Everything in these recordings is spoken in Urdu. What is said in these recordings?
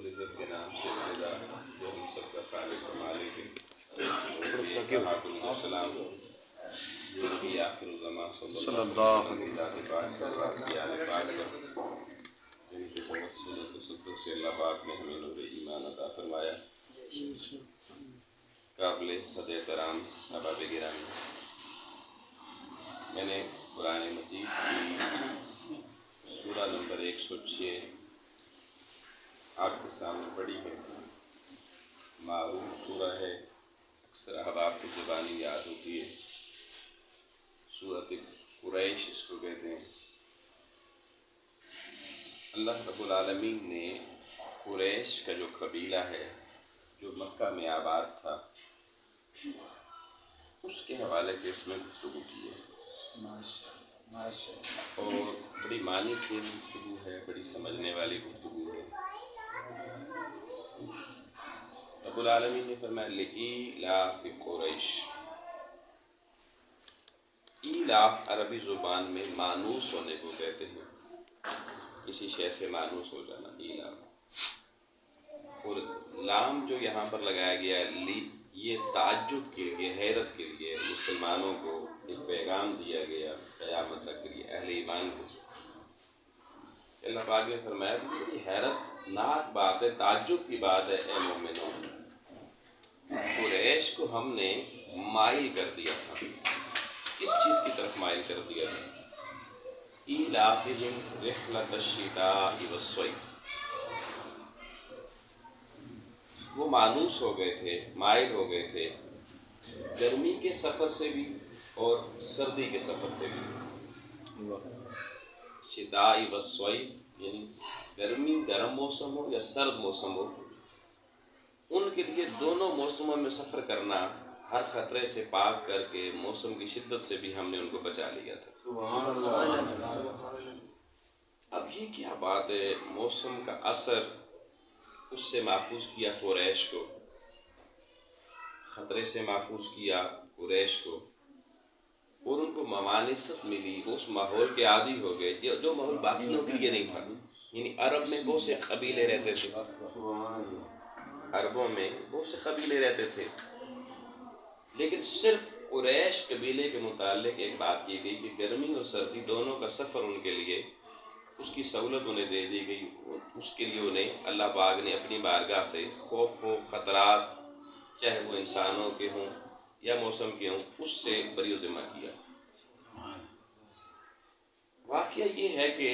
العزت کے نام سے ابتدا جو ہم سب کا خالق و مالک ہے، السلام جو نبی آخر الزمان صلی اللہ علیہ وسلم جن کے توسل و تصدق سے اللہ پاک نے ہمیں نور ایمان عطا فرمایا۔ قابل صد احترام احباب گرامی، میں نے قرآن مجید کی سورہ نمبر 106 آپ کے سامنے پڑھی ہے۔ معروف سورہ ہے، اکثر احباب کی زبانی یاد ہوتی ہے، سورۃ قریش اس کو کہتے ہیں۔ اللہ رب العالمین نے قریش کا جو قبیلہ ہے جو مکہ میں آباد تھا، اس کے حوالے سے اس میں گفتگو کی ہے، اور بڑی معنی کی گفتگو ہے، بڑی سمجھنے والی گفتگو ہے۔ رب العالمین نے فرمایا لإیلاف قریش۔ ایلاف عربی زبان میں مانوس ہونے کو کہتے ہیں، کسی شے سے مانوس ہو جانا، ایلاف۔ اور لام جو یہاں پر لگایا گیا ہے، یہ تعجب کے لیے، حیرت کے لیے مسلمانوں کو ایک پیغام دیا گیا قیامت تک کے لیے، اہل ایمان کو۔ اللہ پاک نے فرمایا کہ یہ حیرت ناک بات ہے، تعجب کی بات ہے اے مومنوں، قریش کو ہم نے مائل کر دیا تھا۔ کس چیز کی طرف مائل کر دیا تھا؟ ایلافہم رحلۃ الشتاء والصیف۔ وہ مانوس ہو گئے تھے، مائل ہو گئے تھے گرمی کے سفر سے بھی اور سردی کے سفر سے بھی۔ شتاء والصیف یعنی گرمی گرم موسم ہو یا سرد موسم ہو، ان کے لیے دونوں موسموں میں سفر کرنا ہر خطرے سے پاک کر کے موسم کی شدت سے بھی ہم نے ان کو بچا لیا تھا۔ اب یہ کیا بات ہے، موسم کا اثر اس سے محفوظ کیا قریش کو، خطرے سے محفوظ کیا قریش کو، اور ان کو ممانست ملی، وہ اس ماحول کے عادی ہو گئے جو ماحول باقیوں کے لیے نہیں تھا۔ یعنی عرب میں بہت سے قبیلے رہتے تھے، عربوں میں بہت سے قبیلے رہتے تھے، لیکن صرف قریش قبیلے کے متعلق ایک بات کی گئی کہ گرمی اور سردی دونوں کا سفر ان کے لیے، اس کی سہولت انہیں دے دی گئی۔ اس کے لیے انہیں اللہ پاک نے اپنی بارگاہ سے خوف و خطرات، چاہے وہ انسانوں کے ہوں یا موسم کے ہوں، اس سے بری و ذمہ کیا۔ واقعہ یہ ہے کہ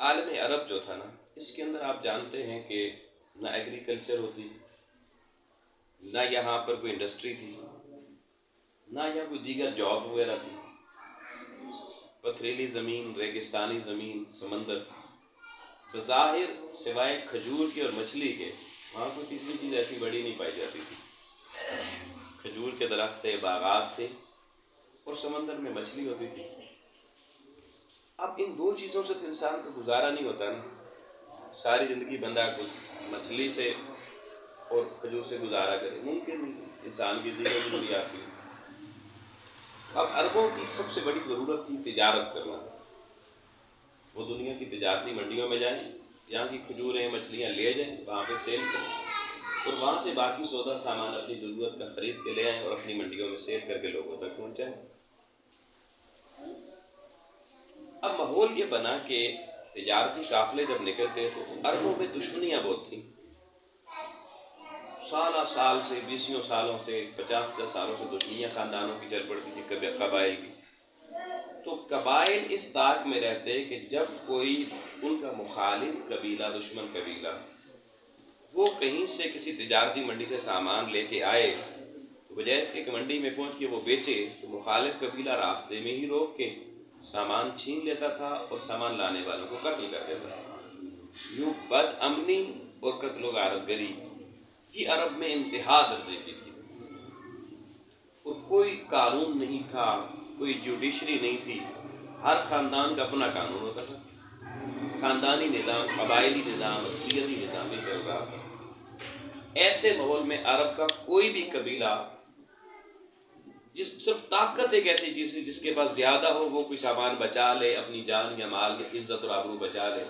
عالم عرب جو تھا نا، اس کے اندر آپ جانتے ہیں کہ نہ ایگریکلچر ہوتی، نہ یہاں پر کوئی انڈسٹری تھی، نہ یہاں کوئی دیگر جاب وغیرہ تھی۔ پتھریلی زمین، ریگستانی زمین، سمندر، بظاہر سوائے کھجور کے اور مچھلی کے وہاں کوئی تیسری چیز ایسی بڑی نہیں پائی جاتی تھی۔ کھجور کے درخت تھے، باغات تھے، اور سمندر میں مچھلی ہوتی تھی۔ اب ان دو چیزوں سے تو انسان کا گزارا نہیں ہوتا نا، ساری زندگی بندہ کچھ مچھلی سے اور کھجور سے گزارا کرے، ممکن انسان کی دیگر ضروریات کی۔ اب عربوں کی سب سے بڑی ضرورت تھی تجارت کرنا۔ وہ دنیا کی تجارتی منڈیوں میں جائیں، یہاں کی کھجوریں، مچھلیاں لے جائیں، وہاں پہ سیل کریں، اور وہاں سے باقی سودا سامان اپنی ضرورت کا خرید کے لے آئیں اور اپنی منڈیوں میں سیل کر کے لوگوں تک پہنچائیں۔ اب ماحول یہ بنا کہ تجارتی قافلے جب نکلتے تو عربوں میں دشمنیاں بہت تھیں، سالہ سال سے، 20 سالوں سے، 50 سالوں سے دشمنیاں خاندانوں کی چل پڑتی تھی، کبھی قبائل کی۔ تو قبائل اس طاق میں رہتے کہ جب کوئی ان کا مخالف قبیلہ، دشمن قبیلہ، وہ کہیں سے کسی تجارتی منڈی سے سامان لے کے آئے، بجائے اس کے کہ منڈی میں پہنچ کے وہ بیچے، تو مخالف قبیلہ راستے میں ہی روک کے سامان چھین لیتا تھا اور سامان لانے والوں کو قتل کر دیتا تھا۔ یوں بد امنی اور قتل و غارت گری یہ عرب میں انتہا درجے کی تھی، اور کوئی قانون نہیں تھا، کوئی جوڈیشری نہیں تھی، ہر خاندان کا اپنا قانون ہوتا تھا، خاندانی نظام، قبائلی نظام، اصلیتی نظام یہ چل رہا تھا۔ ایسے ماحول میں عرب کا کوئی بھی قبیلہ، صرف طاقت ایک ایسی چیز ہے جس کے پاس زیادہ ہو وہ کوئی سامان بچا لے، اپنی جان یا مال یا عزت اور آبرو بچا لے،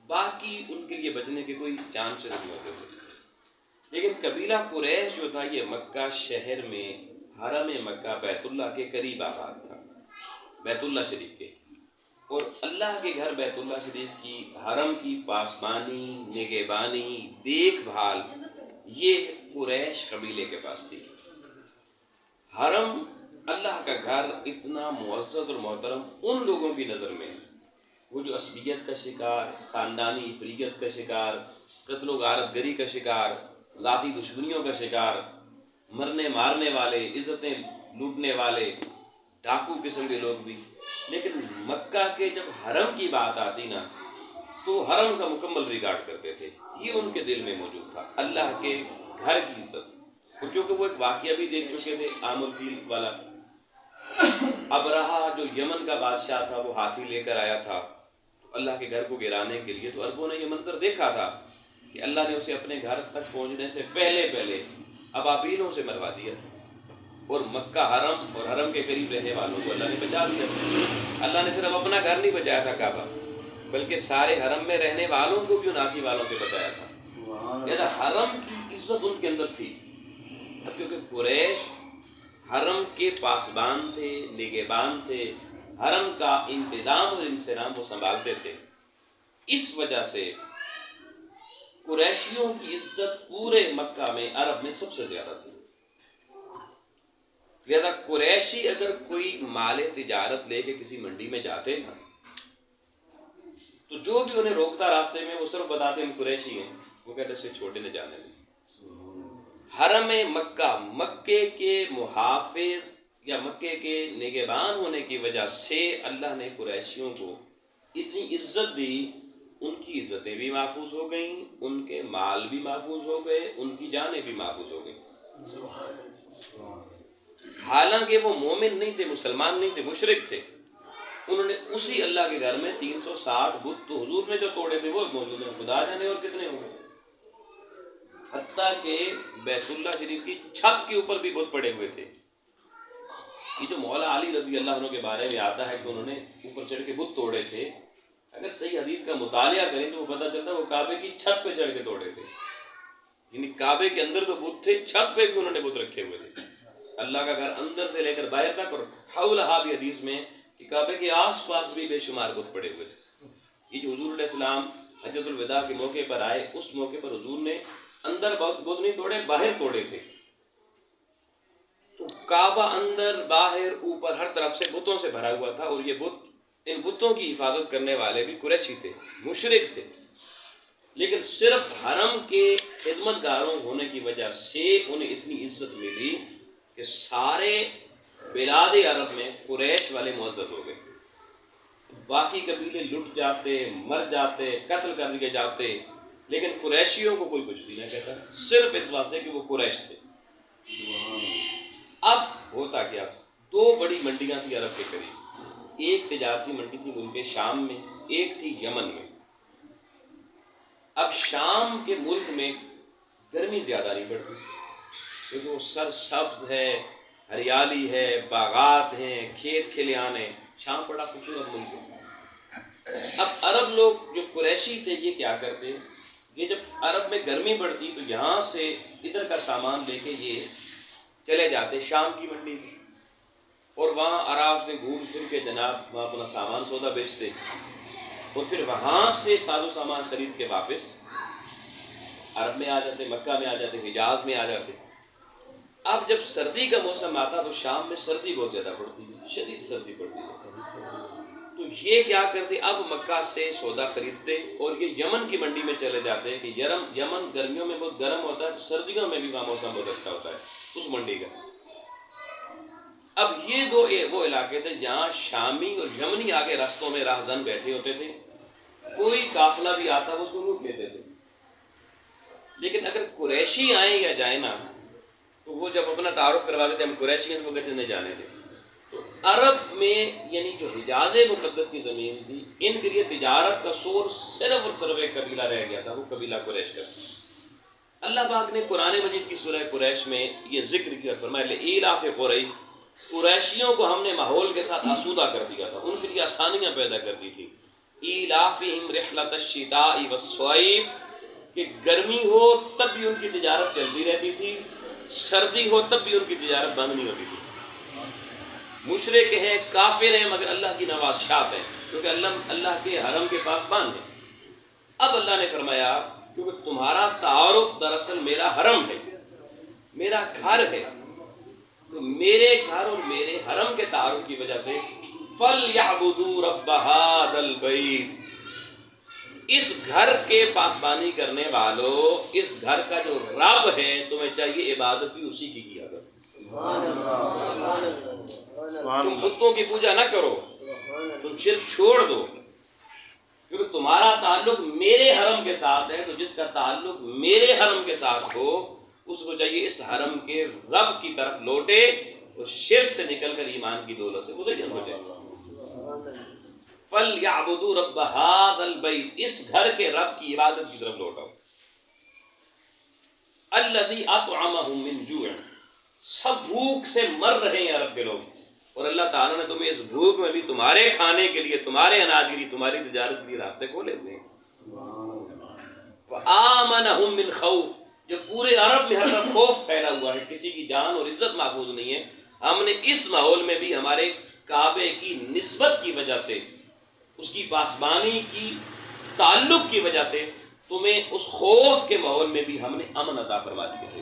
باقی ان کے لیے بچنے کے کوئی چانسز نہیں ہوتے تھے۔ لیکن قبیلہ قریش جو تھا یہ مکہ شہر میں حرم مکہ بیت اللہ کے قریب آباد تھا، بیت اللہ شریف کے، اور اللہ کے گھر بیت اللہ شریف کی حرم کی پاسبانی، نگہبانی، دیکھ بھال یہ قریش قبیلے کے پاس تھی۔ حرم اللہ کا گھر اتنا معزز اور محترم ان لوگوں کی نظر میں، وہ جو عصبیت کا شکار، خاندانی افریت کا شکار، قتل و غارت گری کا شکار، ذاتی دشمنیوں کا شکار، مرنے مارنے والے، عزتیں لوٹنے والے، ڈاکو قسم کے لوگ بھی، لیکن مکہ کے جب حرم کی بات آتی نا تو حرم کا مکمل ریکارڈ کرتے تھے۔ یہ ان کے دل میں موجود تھا، اللہ کے گھر کی عزت۔ کیونکہ وہ ایک واقعہ بھی دیکھ چکے تھے عام الفیل والا، ابرہا جو یمن کا بادشاہ تھا وہ ہاتھی لے کر آیا تھا اللہ کے گھر کو گرانے کے لیے، تو عربوں نے یہ منظر دیکھا تھا کہ اللہ نے اسے اپنے گھر تک پہنچنے سے پہلے ابابیلوں سے مروا دیا تھا، اور مکہ حرم اور حرم کے قریب رہنے والوں کو اللہ نے بچا دیا تھا۔ اللہ نے صرف اپنا گھر نہیں بچایا تھا کعبہ، بلکہ سارے حرم میں رہنے والوں کو بھی ان ہاتھی والوں سے بچایا تھا۔ لہذا حرم کی عزت ان کے اندر تھی، کیونکہ قریش حرم کے پاسبان تھے، نگہبان تھے، حرم کا انتظام اور انصرام وہ سنبھالتے تھے۔ اس وجہ سے قریشیوں کی عزت پورے مکہ میں، عرب میں سب سے زیادہ تھی۔ لہذا قریشی اگر کوئی مال تجارت لے کے کسی منڈی میں جاتے نا تو جو بھی انہیں روکتا راستے میں وہ صرف بتاتے ہم قریشی ہیں، وہ کہتے اسے چھوڑے نہ جانے دیں۔ حرم مکہ، مکے کے محافظ یا مکے کے نگہبان ہونے کی وجہ سے اللہ نے قریشیوں کو اتنی عزت دی، ان کی عزتیں بھی محفوظ ہو گئیں، ان کے مال بھی محفوظ ہو گئے، ان کی جانیں بھی محفوظ ہو گئیں۔ حالانکہ وہ مومن نہیں تھے، مسلمان نہیں تھے، مشرک تھے، انہوں نے اسی اللہ کے گھر میں 360 بت تو حضور نے جو توڑے تھے وہ موجود ہیں، خدا جانے اور کتنے ہوں گے۔ حتیٰ کہ بیت اللہ شریف کی چھت کے اوپر بھی بت پڑے ہوئے تھے۔ یہ جو مولا علی رضی اللہ عنہ کے بارے میں آتا ہے کہ انہوں نے اوپر چڑھ کے بت توڑے تھے، اگر صحیح حدیث کا مطالعہ کریں تو وہ پتہ چلتا ہے وہ کعبے کی چھت پہ چڑھ کے توڑے تھے، یعنی کعبے کے اندر تو بت تھے، چھت پہ بھی انہوں نے بت رکھے ہوئے تھے۔ اللہ کا گھر اندر سے لے کر باہر تک، اور حولہا بھی حدیث میں کہ کعبے کے آس پاس بھی بے شمار بت پڑے ہوئے تھے۔ یہ جو حضور علیہ السلام حجۃ الوداع کے موقع پر آئے، اس موقع پر حضور نے اندر بت نہیں توڑے، باہر توڑے تھے۔ تو کعبہ اندر باہر اوپر ہر طرف سے بتوں سے بھرا ہوا تھا، اور یہ بت، ان بتوں کی حفاظت کرنے والے بھی قریشی تھے، مشرک تھے، لیکن صرف حرم کے خدمت گاروں ہونے کی وجہ سے انہیں اتنی عزت ملی کہ سارے بلاد عرب میں قریش والے معزز ہو گئے۔ باقی قبیلے لٹ جاتے، مر جاتے، قتل کر دیے جاتے، لیکن قریشیوں کو کوئی کچھ بھی نہ کہتا، صرف اس واسطے کہ وہ قریش تھے۔ اب ہوتا کیا، دو بڑی منڈیاں تھیں عرب کے قریب، ایک تجارتی منڈی تھی ملک شام میں، ایک تھی یمن میں۔ اب شام کے ملک میں گرمی زیادہ نہیں پڑتی کیونکہ وہ سر سبز ہے، ہریالی ہے، باغات ہیں، کھیت کھلیان ہیں، شام بڑا خوبصورت ملک ہے۔ اب عرب لوگ جو قریشی تھے یہ کیا کرتے، یہ جب عرب میں گرمی پڑتی تو یہاں سے ادھر کا سامان لے کے یہ چلے جاتے شام کی منڈی میں، اور وہاں آرام سے گھوم پھر کے جناب وہاں اپنا سامان سودا بیچتے، اور پھر وہاں سے ساز و سامان خرید کے واپس عرب میں آ جاتے، مکہ میں آ جاتے، حجاز میں آ جاتے۔ اب جب سردی کا موسم آتا تو شام میں سردی بہت زیادہ پڑتی ہے، شدید سردی پڑتی ہے، تو یہ کیا کرتے، اب مکہ سے سودا خریدتے اور یہ یمن کی منڈی میں چلے جاتے کہ یمن گرمیوں میں بہت گرم ہوتا ہے، تو سردیوں میں بھی وہاں موسم بہت اچھا ہوتا ہے اس منڈی کا۔ اب یہ دو وہ علاقے تھے جہاں شامی اور یمنی آگے راستوں میں راہزن بیٹھے ہوتے تھے، کوئی قافلہ بھی آتا وہ اس کو لوٹ لیتے تھے، لیکن اگر قریشی آئیں یا جائیں نا تو وہ جب اپنا تعارف کروا دیتے ہم قریشی ہیں، وہ کہتے نہیں جانے دیں۔ تو عرب میں یعنی جو حجاز مقدس کی زمین تھی، ان کے لیے تجارت کا سورس صرف اور صرف ایک قبیلہ رہ گیا تھا، وہ قبیلہ قریش کا۔ اللہ پاک نے قرآن مجید کی سورہ قریش میں یہ ذکر کیا، فرمایا لإیلاف قریش، قریشیوں کو ہم نے ماحول کے ساتھ آسودہ کر دیا تھا، ان کے لیے آسانیاں پیدا کر دی تھی۔ ایلافہم رحلۃ الشتاء والصیف، کہ گرمی ہو تب بھی ان کی تجارت چلتی رہتی تھی، سردی ہو تب بھی ان کی تجارت بند نہیں ہوتی تھی۔ مشرک ہیں، کافر ہیں، مگر اللہ کی نوازشات ہیں، کیونکہ اللہ کے حرم کے پاس باندھ ہے۔ اب اللہ نے فرمایا کیونکہ تمہارا تعارف دراصل میرا حرم ہے، میرا گھر ہے، تو میرے گھر اور میرے حرم کے تعارف کی وجہ سے فَلْيَعْبُدُوا رَبَّ هَذَا الْبَيْتِ، اس گھر کے پاسبانی کرنے والوں، اس گھر کا جو رب ہے، تمہیں چاہیے عبادت بھی اسی کی کیا کرو۔ تم بتوں کی پوجا نہ کرو، تم شرک چھوڑ دو، کیونکہ تمہارا تعلق میرے حرم کے ساتھ ہے، تو جس کا تعلق میرے حرم کے ساتھ ہو اس کو چاہیے اس حرم کے رب کی طرف لوٹے اور شرک سے نکل کر ایمان کی دولت سے متعین ہو جائے۔ فَلْيَعْبُدُوا رَبَّ هَذَا الْبَيْتِ، اس گھر کے رب کی عبادت کی طرف لوٹاؤ۔ الَّذِي أَطْعَمَهُم مِّن جُوعٍ، سب بھوک سے مر رہے ہیں عرب کے لوگ، اور اللہ تعالیٰ نے تمہیں اس بھوک میں بھی تمہارے کھانے کے لیے، تمہارے اناج کے لیے، تمہاری تجارت کے لیے راستے کھولے ہوئے ہیں۔ وَآمَنَهُم مِّن خَوْفٍ، جب پورے عرب میں ہر طرف خوف پھیلا ہوا ہے، کسی کی جان اور عزت محفوظ نہیں ہے، ہم نے اس ماحول میں بھی ہمارے کعبے کی نسبت کی وجہ سے، اس کی پاسبانی کی تعلق کی وجہ سے، تمہیں اس خوف کے ماحول میں بھی ہم نے امن عطا فرما دی ہے۔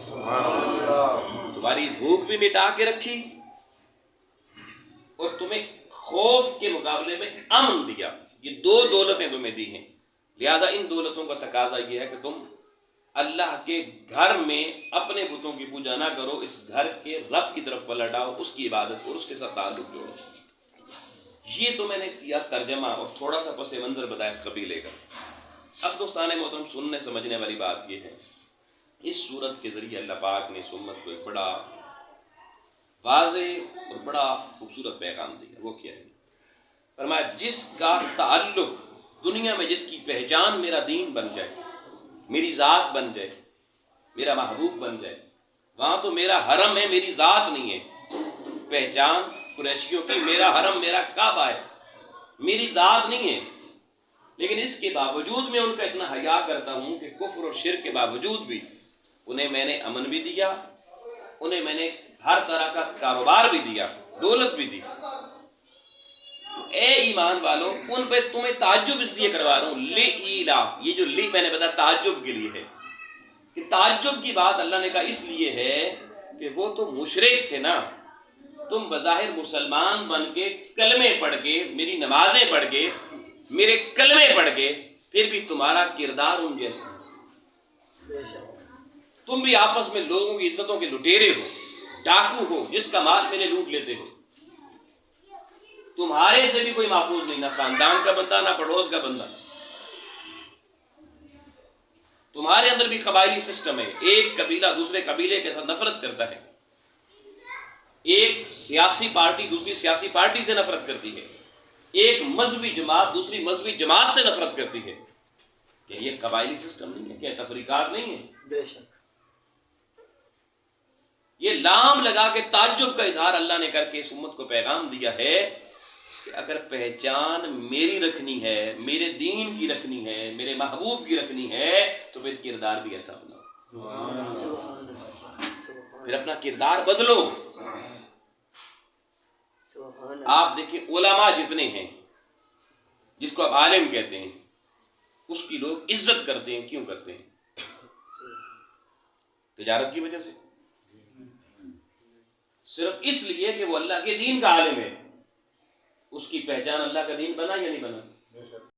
تمہاری بھوک بھی مٹا کے رکھی اور تمہیں خوف کے مقابلے میں امن دیا۔ یہ دو دولتیں تمہیں دی ہیں، لہذا ان دولتوں کا تقاضا یہ ہے کہ تم اللہ کے گھر میں اپنے بتوں کی پوجا نہ کرو، اس گھر کے رب کی طرف پلٹ آؤ، اس کی عبادت اور اس کے ساتھ تعلق جوڑو۔ یہ تو میں نے کیا ترجمہ اور تھوڑا سا پس منظر بتایا اس قبیلے کا۔ اب دوستان محترم، سننے سمجھنے والی بات یہ ہے، اس صورت کے ذریعے اللہ پاک نے اس امت کو ایک بڑا واضح اور بڑا خوبصورت پیغام دیا۔ وہ کیا ہے؟ فرمایا جس کا تعلق دنیا میں، جس کی پہچان میرا دین بن جائے، میری ذات بن جائے، میرا محبوب بن جائے، وہاں تو میرا حرم ہے، میری ذات نہیں ہے۔ پہچان قریشیوں کی میرا حرم، میرا کعبہ ہے، میری ذات نہیں ہے، لیکن اس کے باوجود میں ان کا اتنا حیا کرتا ہوں کہ کفر اور شرک کے باوجود بھی انہیں میں نے امن بھی دیا، انہیں میں نے ہر طرح کا کاروبار بھی دیا، دولت بھی دی۔ اے ایمان والو، ان پہ تمہیں تعجب اس لیے کروا رہا ہوں، لِإِيلَا، یہ جو لی میں نے بتایا تعجب کے لیے ہے، کہ تعجب کی بات اللہ نے کہا اس لیے ہے کہ وہ تو مشرک تھے نا، تم بظاہر مسلمان بن کے کلمے پڑھ کے، میری نمازیں پڑھ کے، میرے کلمے پڑھ کے، پھر بھی تمہارا کردار ان جیسا، تم بھی آپس میں لوگوں کی عزتوں کے لٹیرے ہو، ڈاکو ہو، جس کا مال میں نے لوٹ لیتے ہو، تمہارے سے بھی کوئی محفوظ نہیں، نہ خاندان کا بندہ، نہ پڑوس کا بندہ، تمہارے اندر بھی قبائلی سسٹم ہے، ایک قبیلہ دوسرے قبیلے کے ساتھ نفرت کرتا ہے، ایک سیاسی پارٹی دوسری سیاسی پارٹی سے نفرت کرتی ہے، ایک مذہبی جماعت دوسری مذہبی جماعت سے نفرت کرتی ہے۔ کیا یہ قبائلی سسٹم نہیں ہے؟ کیا تفریقات نہیں ہے؟ بے شک۔ یہ لام لگا کے تعجب کا اظہار اللہ نے کر کے اس امت کو پیغام دیا ہے کہ اگر پہچان میری رکھنی ہے، میرے دین کی رکھنی ہے، میرے محبوب کی رکھنی ہے، تو پھر کردار بھی ایسا بناؤ، پھر اپنا کردار بدلو۔ آپ دیکھیں علماء جتنے ہیں، جس کو آپ عالم کہتے ہیں، اس کی لوگ عزت کرتے ہیں، کیوں کرتے ہیں؟ تجارت کی وجہ سے، صرف اس لیے کہ وہ اللہ کے دین کا عالم ہے۔ اس کی پہچان اللہ کا دین بنا یا نہیں بنا؟